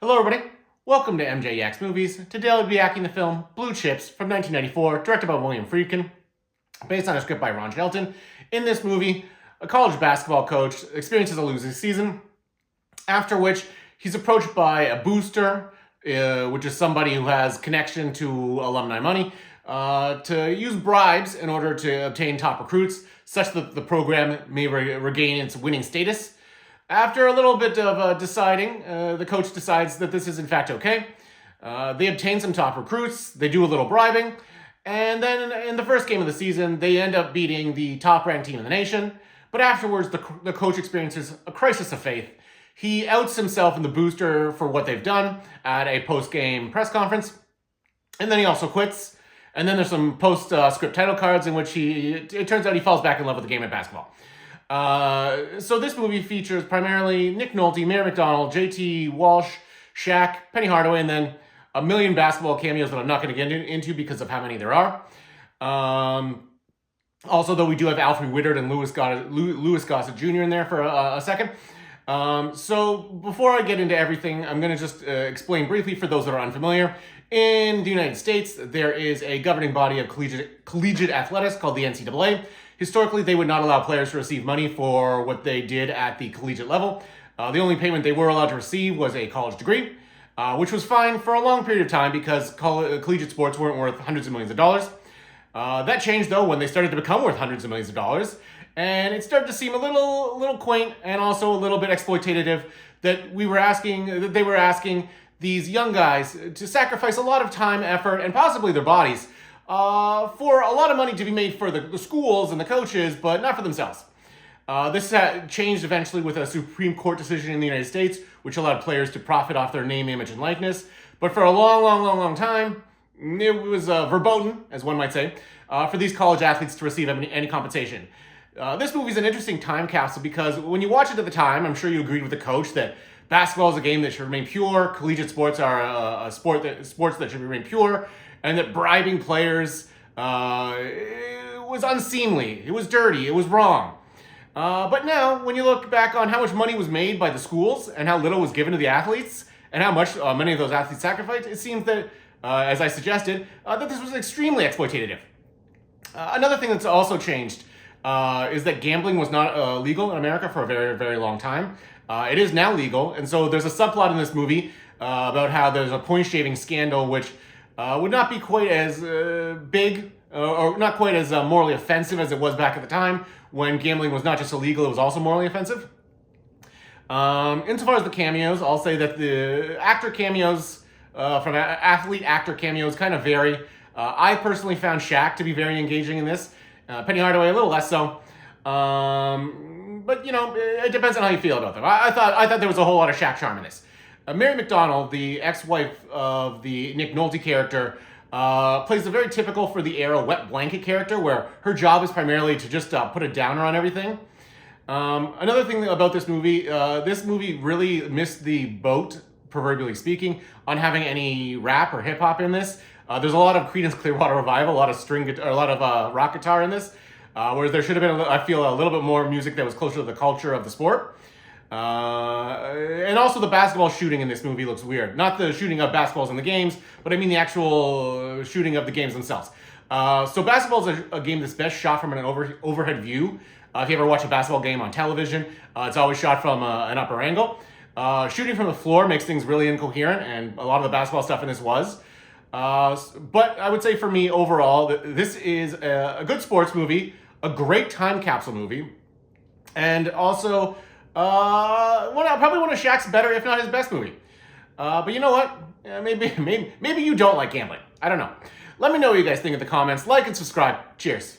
Hello everybody, welcome to MJ Yaks Movies. Today I'll be acting the film Blue Chips from 1994, directed by William Friedkin, based on a script by Ron Shelton. In this movie, a college basketball coach experiences a losing season, after which he's approached by a booster, which is somebody who has connection to alumni money, to use bribes in order to obtain top recruits, such that the program may regain its winning status. After a little bit of deciding, the coach decides that this is in fact okay. They obtain some top recruits, they do a little bribing, and then in the first game of the season, they end up beating the top-ranked team in the nation. But afterwards, the coach experiences a crisis of faith. He outs himself and the booster for what they've done at a post-game press conference, and then he also quits. And then there's some post-script title cards in which it turns out he falls back in love with the game of basketball. So this movie features primarily Nick Nolte, Mary McDonald, JT Walsh, Shaq, Penny Hardaway, and then a million basketball cameos that I'm not going to get into because of how many there are. Also, though, we do have Alfred Whittard and Louis Gossett Jr. in there for a second. So before I get into everything, I'm going to just explain briefly for those that are unfamiliar. In the United States, there is a governing body of collegiate athletics called the NCAA. Historically, they would not allow players to receive money for what they did at the collegiate level. The only payment they were allowed to receive was a college degree, which was fine for a long period of time because collegiate sports weren't worth hundreds of millions of dollars. That changed, though, when they started to become worth hundreds of millions of dollars, and it started to seem a little quaint and also a little bit exploitative that they were asking these young guys to sacrifice a lot of time, effort, and possibly their bodies for a lot of money to be made for the schools and the coaches, but not for themselves. This changed eventually with a Supreme Court decision in the United States, which allowed players to profit off their name, image, and likeness. But for a long time, it was verboten, as one might say, for these college athletes to receive any compensation. This movie is an interesting time capsule because when you watch it at the time, I'm sure you agreed with the coach that basketball is a game that should remain pure, collegiate sports are sports that should remain pure, and that bribing players was unseemly, it was dirty, it was wrong. But now, when you look back on how much money was made by the schools and how little was given to the athletes, and how much many of those athletes sacrificed, it seems that, as I suggested, that this was extremely exploitative. Another thing that's also changed is that gambling was not legal in America for a very, very long time. It is now legal, and so there's a subplot in this movie about how there's a point-shaving scandal which would not be quite as big or not quite as morally offensive as it was back at the time when gambling was not just illegal, it was also morally offensive. Insofar as the cameos, I'll say that the actor cameos from athlete actor cameos kind of vary. I personally found Shaq to be very engaging in this. Penny Hardaway a little less so. But, you know, it depends on how you feel about them. I thought there was a whole lot of Shaq charm in this. Mary McDonald, the ex-wife of the Nick Nolte character, plays a very typical for the era wet blanket character where her job is primarily to just put a downer on everything. Another thing about this movie really missed the boat, proverbially speaking, on having any rap or hip-hop in this. There's a lot of Creedence Clearwater Revival, a lot of rock guitar in this, whereas there should have been, I feel, a little bit more music that was closer to the culture of the sport. And also the basketball shooting in this movie looks weird. Not the shooting of basketballs in the games, but I mean the actual shooting of the games themselves. So basketball is a game that's best shot from an overhead view. If you ever watch a basketball game on television, it's always shot from an upper angle. Shooting from the floor makes things really incoherent, and a lot of the basketball stuff in this was. But I would say for me, overall, this is a good sports movie, a great time capsule movie, and also probably one of Shaq's better, if not his best movie. But you know what? Maybe you don't like gambling. I don't know. Let me know what you guys think in the comments. Like and subscribe. Cheers.